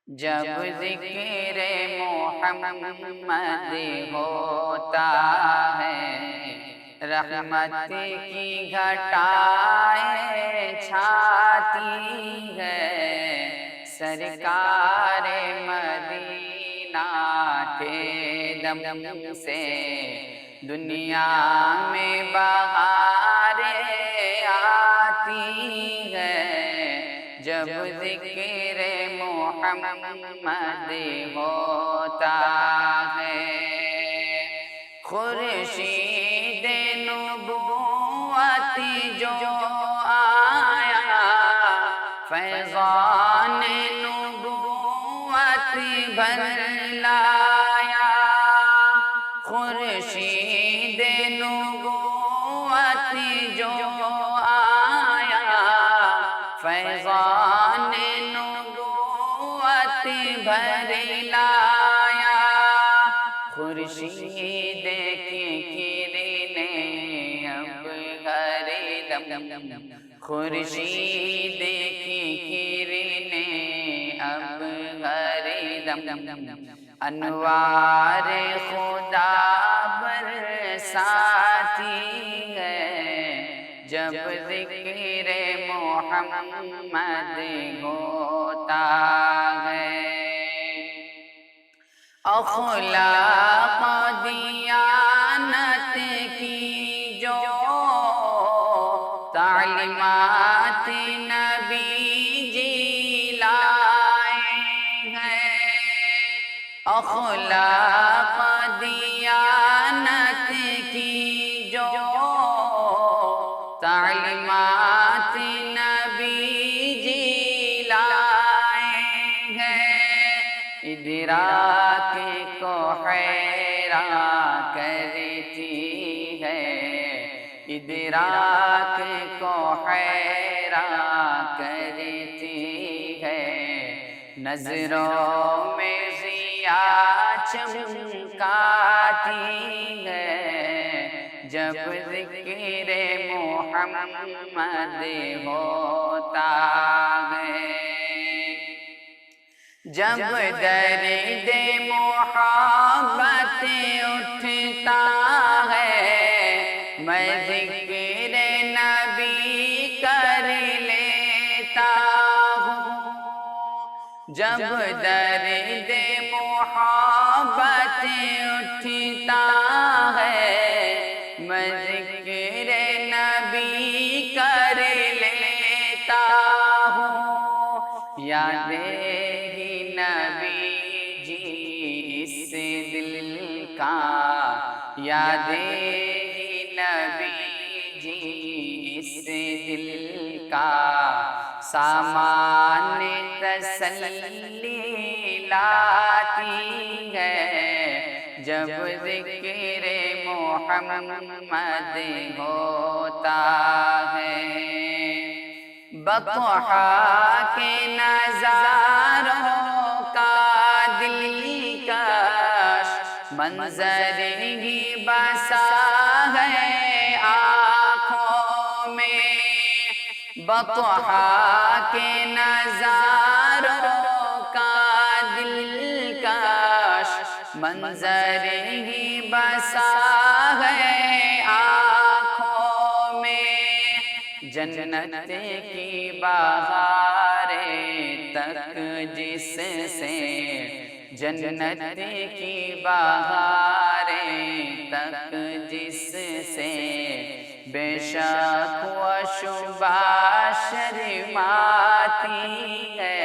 جب ذکر محمد ہوتا ہے، رحمت کی گھٹائیں چھاتی ہے، سرکار مدینہ کے دم سے دنیا میں بہاریں آتی ہے، جب ذکر محمد ہوتا ہے۔ خورشید نبوت جو آیا، فیضان نبوت بھر لایا، خورشید نبوت جو آیا، فیضان نبوت بھر لایا، خورشید کی کرنیں اب ہر دم، خورشید کی کرنیں اب ہر دم، انوار خدا برساتی ہے، جب ذکر محمد ہوتا ہے۔ اخلاق دیانت کی جو تعلیمات نبی جی لائے ہیں، اخلاق دیانت کی جو تعلیمات نبی جی لائے ہیں، ادراک کو حیران کرتی ہے، ادراک کو حیران کرتی ہے، نظروں میں ضیاء چمکاتی ہے، جب ذکر محمد ہوتا ہے۔ جب درد محبت اٹھتا ہے، میں ذکر نبی کر لیتا ہوں، جب درد محبت اٹھتا ہے، میں ذکر نبی کر لیتا ہوں، یاد نبی جی اس دل کا، یاد نبی جی اس دل کا، سامان تسلی لاتی ہے، جب ذکر محمد ہوتا ہے۔ بطحا کے نظاروں کا دلکش منظر ہی بسا ہے آنکھوں میں، بطحا کے نظاروں کا دلکش منظر ہی بسا ہے آنکھوں میں، جنت کی بہاریں تک جس سے، جنت کی بہاریں تک جس سے، بے شک و شبہ شرماتی ہے،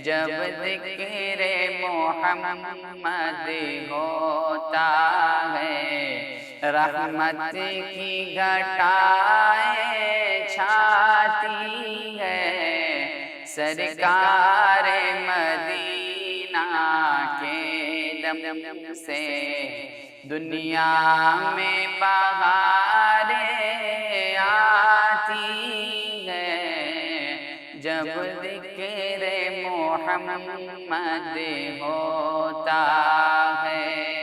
جب ذکر محمد ہوتا ہے، رحمت کی گھٹائیں چھاتی ہے، سرکار مدینہ کے دم سے دنیا میں بہاریں آتی ہے، جب ذکر محمد ہوتا ہے۔